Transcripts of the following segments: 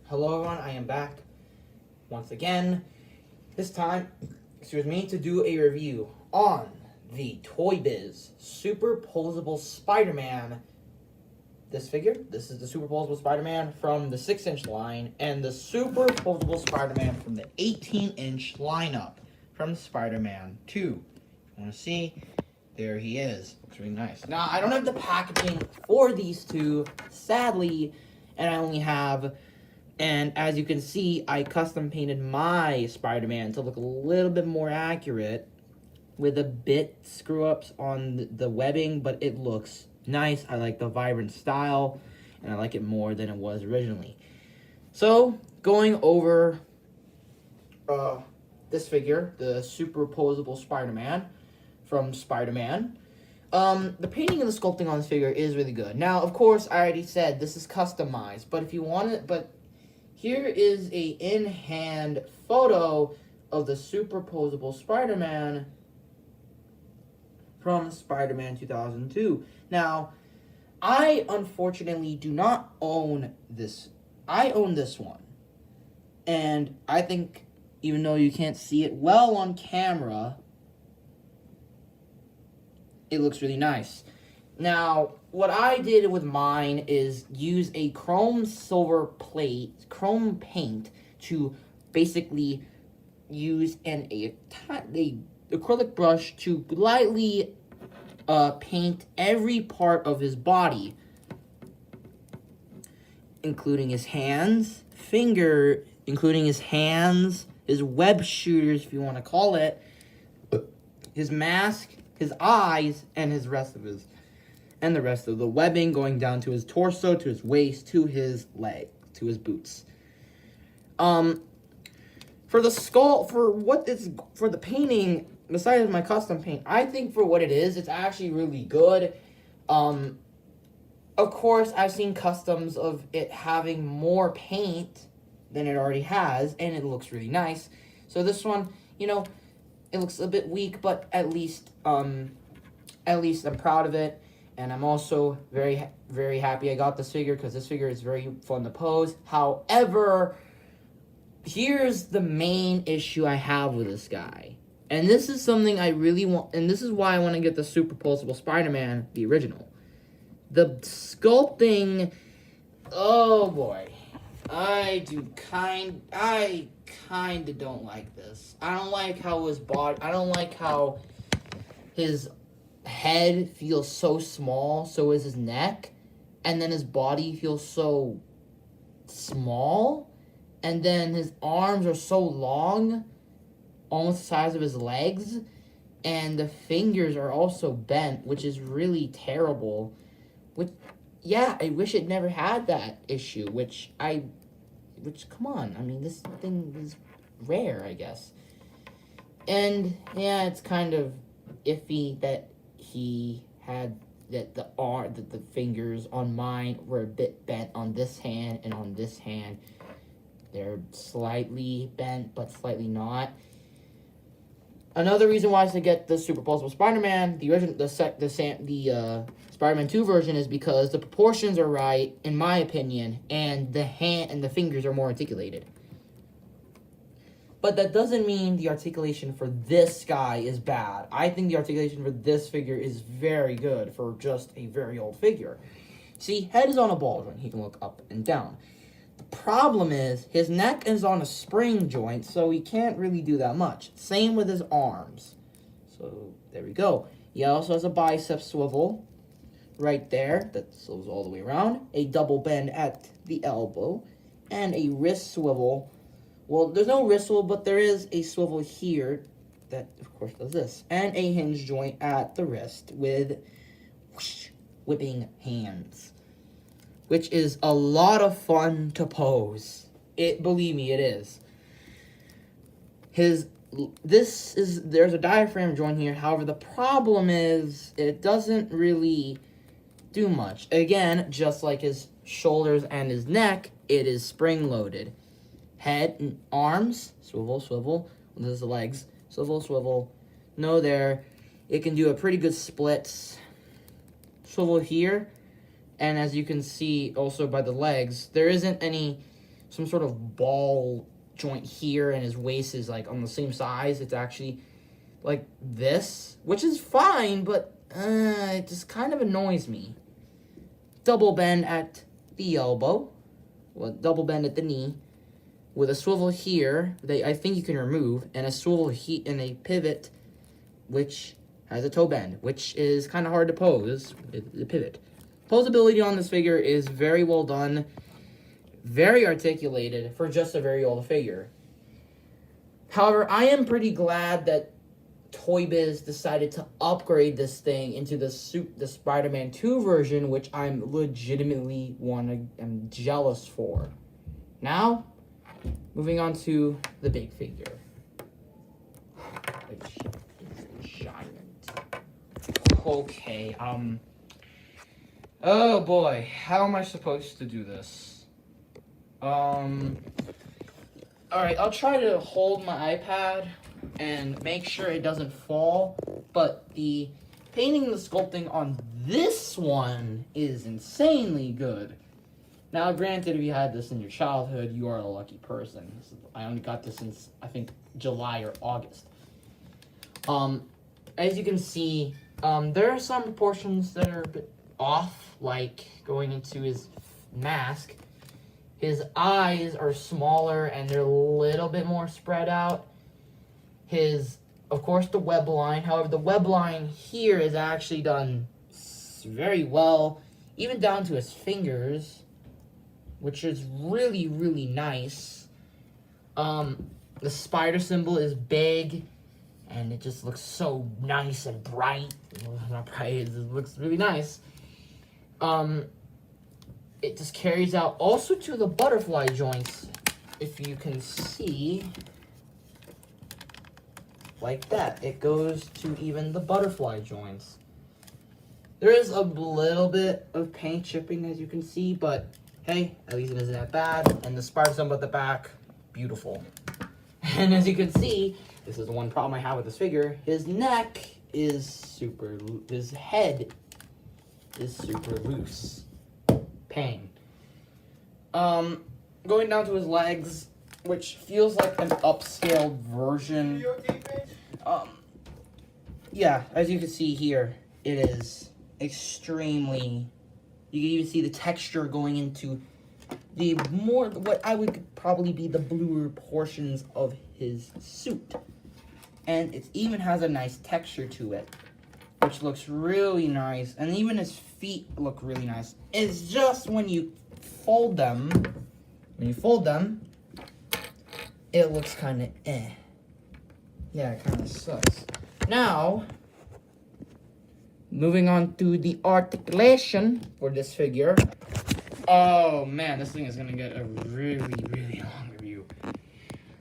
Hello everyone, I am back once again. This time, to do a review on the Toybiz Superposable Spider Man. This is the Superposable Spider Man from the 6-inch line, and the Superposable Spider Man from the 18-inch lineup from Spider Man 2. If you want to see, there he is. Looks really nice. Now, I don't have the packaging for these two, sadly, and I only have... And as you can see, I custom painted my Spider-Man to look a little bit more accurate with a bit screw-ups on the webbing, but it looks nice. I like the vibrant style, and I like it more than it was originally. So, going over this figure, the Superposable Spider-Man from Spider-Man. The painting and the sculpting on this figure is really good. Now, of course, I already said this is customized, but if you want it, here is a in-hand photo of the Superposable Spider-Man from Spider-Man 2002. Now, I unfortunately do not own this. I own this one. And I think, even though you can't see it well on camera, it looks really nice. Now, what I did with mine is use a chrome paint to basically use an acrylic brush to lightly paint every part of his body, including his hands, his web shooters, if you want to call it, his mask, his eyes, and the rest of the webbing going down to his torso, to his waist, to his leg, to his boots. For the skull, for the painting, besides my custom paint, I think for what it is, it's actually really good. Of course, I've seen customs of it having more paint than it already has, and it looks really nice. So this one, it looks a bit weak, but at least I'm proud of it. And I'm also very, very happy I got this figure, because this figure is very fun to pose. However, here's the main issue I have with this guy. And this is something I really want, and this is why I want to get the Superposable Spider-Man, the original. The sculpting, oh boy. I kind of don't like this. I don't like how his head feels so small, so is his neck, and then his body feels so small, and then his arms are so long, almost the size of his legs, and the fingers are also bent, which is really terrible. I wish it never had that issue, come on, I mean, this thing is rare, I guess. And, yeah, it's kind of iffy that he had that the fingers on mine were a bit bent on this hand, and on this hand they're slightly bent but slightly not. Another reason why I should get the Superposable Spider-Man, the original, the Spider-Man 2 version, is because the proportions are right, in my opinion, and the hand and the fingers are more articulated. But that doesn't mean the articulation for this guy is bad. I think the articulation for this figure is very good for just a very old figure. See, head is on a ball joint. He can look up and down. The problem is his neck is on a spring joint, so he can't really do that much. Same with his arms. So, there we go. He also has a bicep swivel right there that swivels all the way around. A double bend at the elbow. And a wrist swivel. Well, there's no wrist swivel, but there is a swivel here that, of course, does this. And a hinge joint at the wrist with whipping hands, which is a lot of fun to pose. Believe me, it is. There's a diaphragm joint here. However, the problem is it doesn't really do much. Again, just like his shoulders and his neck, it is spring-loaded. Head and arms, swivel, swivel. There's the legs, swivel, swivel. No there. It can do a pretty good split. Swivel here. And as you can see also by the legs, there isn't any some sort of ball joint here, and his waist is like on the same size. It's actually like this, which is fine, but it just kind of annoys me. Double bend at the elbow, well, double bend at the knee, with a swivel here that I think you can remove, and a swivel and a pivot, which has a toe bend, which is kind of hard to pose with the pivot. Posability on this figure is very well done, very articulated for just a very old figure. However, I am pretty glad that Toybiz decided to upgrade this thing into the Spider Man 2 version, which I'm legitimately am jealous for. Now, moving on to the big figure, which is a giant. Okay, oh boy, how am I supposed to do this? Alright, I'll try to hold my iPad and make sure it doesn't fall, but the painting and the sculpting on this one is insanely good. Now, granted, if you had this in your childhood, you are a lucky person. I only got this since, I think, July or August. As you can see, there are some proportions that are a bit off, like going into his mask. His eyes are smaller and they're a little bit more spread out. Of course, the web line. However, the web line here is actually done very well, even down to his fingers, which is really, really nice. The spider symbol is big, and it just looks so nice and bright. Not bright, it looks really nice. It just carries out also to the butterfly joints, if you can see. Like that. It goes to even the butterfly joints. There is a little bit of paint chipping, as you can see, but hey, at least it isn't that bad. And the spider symbol at the back, beautiful. And as you can see, this is the one problem I have with this figure. His neck is his head is super loose. Pain. Going down to his legs, which feels like an upscaled version. Yeah, as you can see here, it is extremely, you can even see the texture going into the what I would probably be the bluer portions of his suit. And it even has a nice texture to it, which looks really nice. And even his feet look really nice. It's just when you fold them, it looks kind of eh. Yeah, it kind of sucks. Now, moving on to the articulation for this figure. Oh man, this thing is gonna get a really, really long review.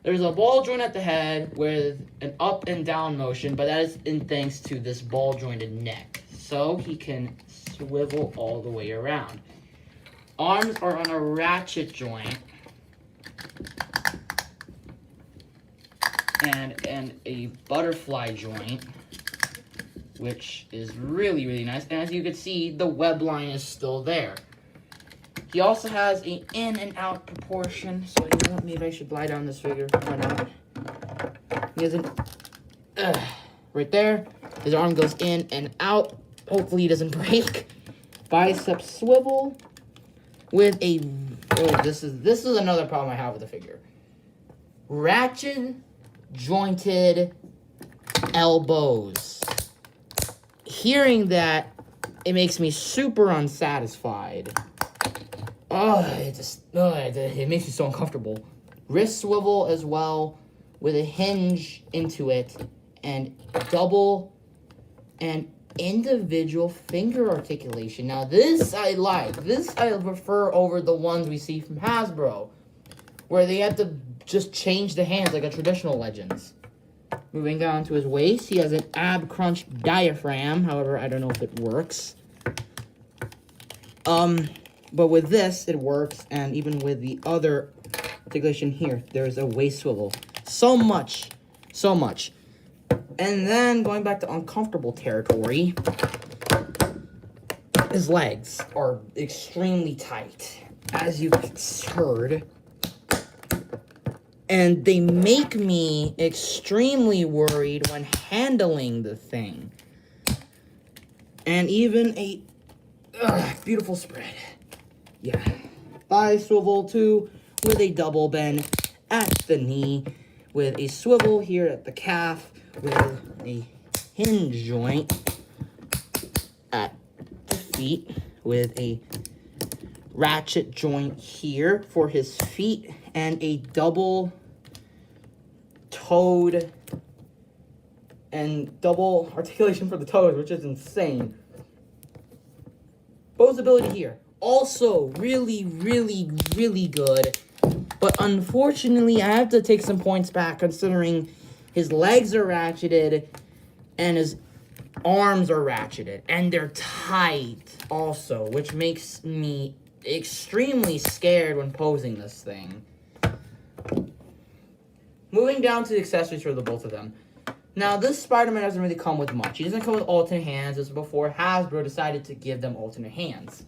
There's a ball joint at the head with an up and down motion, but that is in thanks to this ball jointed neck. So he can swivel all the way around. Arms are on a ratchet joint. And a butterfly joint, which is really, really nice. And as you can see, the web line is still there. He also has an in and out proportion, so you know, maybe I should lie down this figure. Why not? He has an right there. His arm goes in and out. Hopefully he doesn't break. Bicep swivel with a this is another problem I have with the figure. Ratchet jointed elbows. Hearing that, it makes me super unsatisfied. It makes me so uncomfortable. Wrist swivel as well, with a hinge into it, and double and individual finger articulation. Now this I like. This I prefer over the ones we see from Hasbro, where they have to just change the hands like a traditional Legends. Moving down to his waist, he has an ab crunch diaphragm. However, I don't know if it works. But with this, it works, and even with the other articulation here, there's a waist swivel. So much. And then, going back to uncomfortable territory, his legs are extremely tight. As you heard, And they make me extremely worried when handling the thing. And even a beautiful spread. Yeah. Thigh swivel too, with a double bend at the knee, with a swivel here at the calf, with a hinge joint at the feet, with a ratchet joint here for his feet, and a double toed and double articulation for the toes, which is insane. Posability here, also really, really, really good. But unfortunately, I have to take some points back considering his legs are ratcheted and his arms are ratcheted. And they're tight also, which makes me extremely scared when posing this thing. Moving down to the accessories for the both of them. Now, this Spider-Man doesn't really come with much. He doesn't come with alternate hands, as before Hasbro decided to give them alternate hands.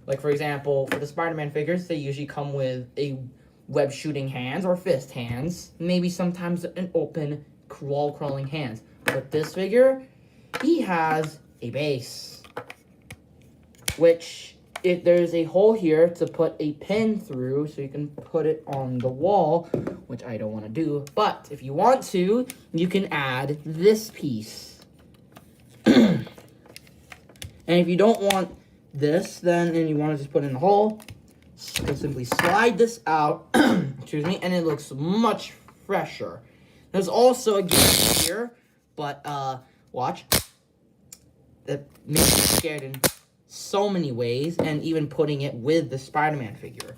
Like, for example, for the Spider-Man figures, they usually come with a web shooting hands or fist hands. Maybe sometimes an open wall crawling hands. But this figure, he has a base. Which, if there's a hole here to put a pin through, so you can put it on the wall, which I don't want to do. But if you want to, you can add this piece. And if you don't want this, then and you want to just put in the hole, you can simply slide this out, excuse me, and it looks much fresher. There's also a gimmick here, but watch. That makes me scared in so many ways, and even putting it with the Spider-Man figure.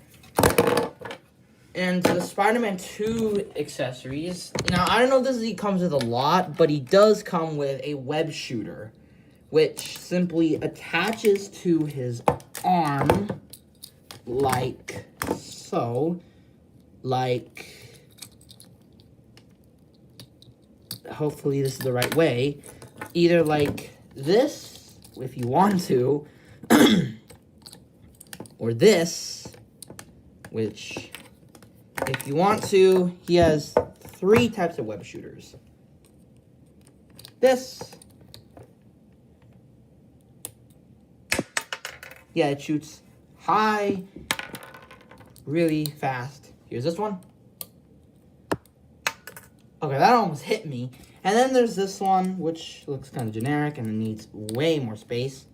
And the Spider-Man 2 accessories. Now, I don't know if he comes with a lot, but he does come with a web shooter, which simply attaches to his arm like so. Hopefully this is the right way. Either like this, if you want to, or this, which, if you want to, he has 3 types of web shooters. This. Yeah, it shoots high, really fast. Here's this one. Okay, that almost hit me. And then there's this one, which looks kind of generic and it needs way more space.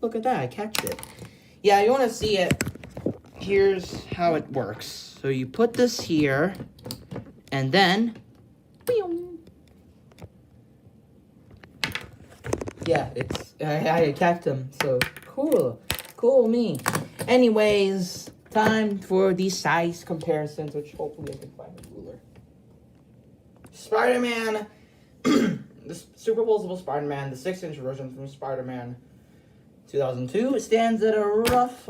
Look at that, I catched it. Yeah, you want to see it. Here's how it works. So you put this here, and then, yeah, I catched him. So cool me. Anyways, time for the size comparisons, which hopefully I can find a ruler. Spider-Man, the Super Posable Spider-Man, the 6-inch version from Spider-Man 2002 stands at a rough,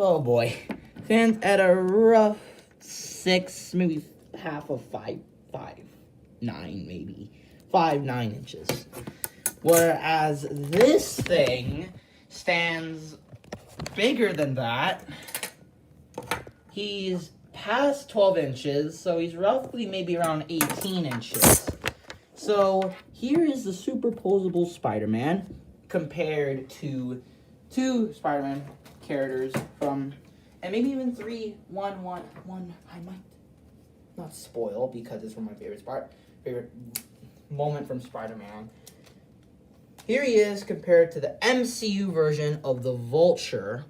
stands at a rough 6, maybe half of 5'9", maybe 5'9" inches. Whereas this thing stands bigger than that. He's past 12 inches, so he's roughly maybe around 18 inches. So here is the superposable Spider-Man compared to 2 Spider-Man characters from, and maybe even 3, one, I might not spoil because it's from my favorite moment from Spider-Man. Here he is compared to the MCU version of the Vulture.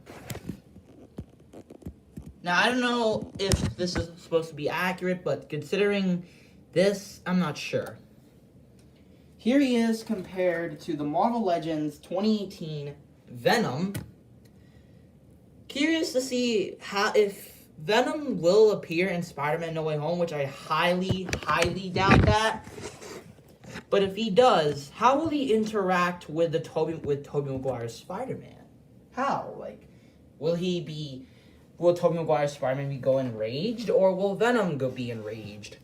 Now, I don't know if this is supposed to be accurate, but considering this, I'm not sure. Here he is compared to the Marvel Legends 2018 Venom. Curious to see if Venom will appear in Spider-Man No Way Home, which I highly, highly doubt that. But if he does, how will he interact with Tobey Maguire's Spider-Man? How? Like, will Tobey Maguire's Spider-Man go enraged, or will Venom be enraged?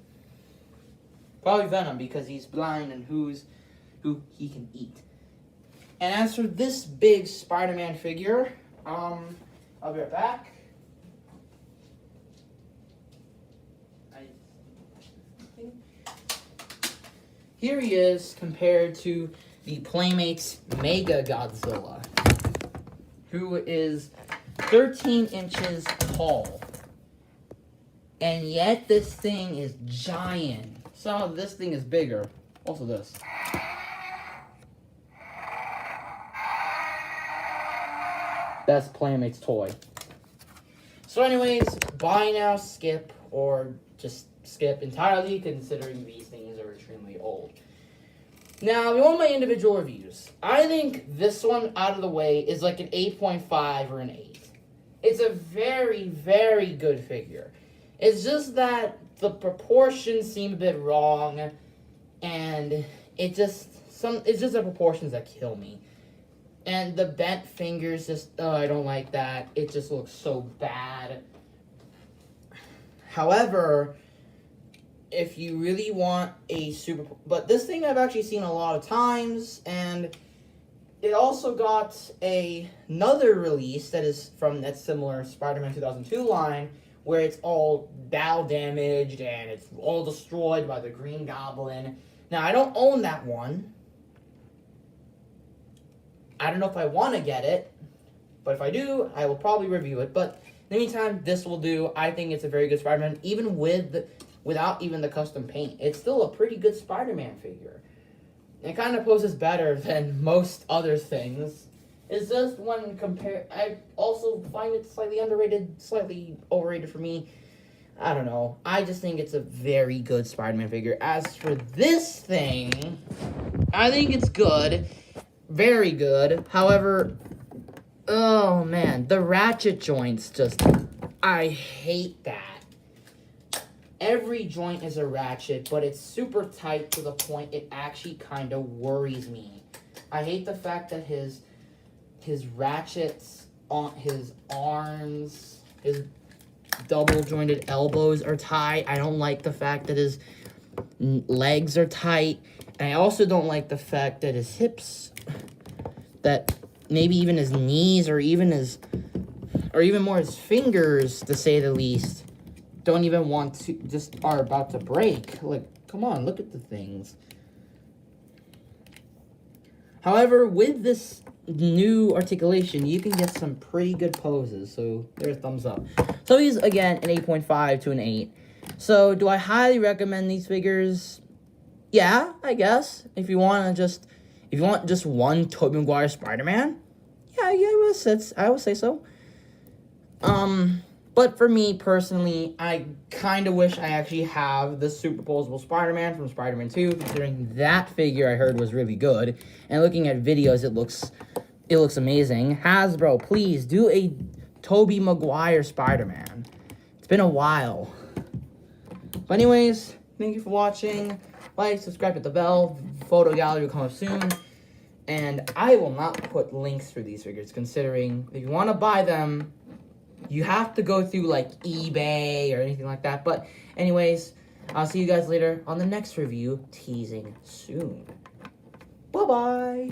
Probably Venom, because he's blind and who he can eat. And as for this big Spider-Man figure, I'll be right back. here he is compared to the Playmates Mega Godzilla, who is 13 inches tall. And yet this thing is giant. So this thing is bigger. Also this. Best Playmates toy. So anyways, buy now, skip, or just skip entirely, considering these things are extremely old. Now, we want my individual reviews. I think this one, out of the way, is like an 8.5 or an 8. It's a very, very good figure. It's just that the proportions seem a bit wrong, and it's just the proportions that kill me. And the bent fingers I don't like that. It just looks so bad. However, if you really want a but this thing I've actually seen a lot of times, and it also got another release that's similar Spider-Man 2002 line, where it's all battle damaged and it's all destroyed by the Green Goblin. Now, I don't own that one. I don't know if I want to get it, but if I do, I will probably review it. But in the meantime, this will do. I think it's a very good Spider-Man, even without even the custom paint. It's still a pretty good Spider-Man figure. It kind of poses better than most other things. It's just when I also find it slightly underrated, slightly overrated for me. I don't know. I just think it's a very good Spider-Man figure. As for this thing, I think it's good. Very good. However, oh man, the ratchet joints I hate that. Every joint is a ratchet, but it's super tight to the point it actually kind of worries me. I hate the fact that his ratchets on his arms, his double jointed elbows are tight. I don't like the fact that his legs are tight. And I also don't like the fact that his hips, that maybe even his knees, or even more his fingers, to say the least, don't even want to, just are about to break. Like, come on, look at the things. However, with this new articulation, you can get some pretty good poses, so there's thumbs up. So he's, again, an 8.5 to an 8. So, do I highly recommend these figures? Yeah, I guess. If you want just one Tobey Maguire Spider-Man, yeah, I would say so. But for me, personally, I kind of wish I actually have the superposable Spider-Man from Spider-Man 2, considering that figure I heard was really good. And looking at videos, it looks amazing. Hasbro, please, do a Tobey Maguire Spider-Man. It's been a while. But anyways, thank you for watching. Like, subscribe, hit the bell. Photo gallery will come up soon. And I will not put links for these figures, considering if you want to buy them, you have to go through, like, eBay or anything like that. But anyways, I'll see you guys later on the next review, teasing soon. Bye-bye.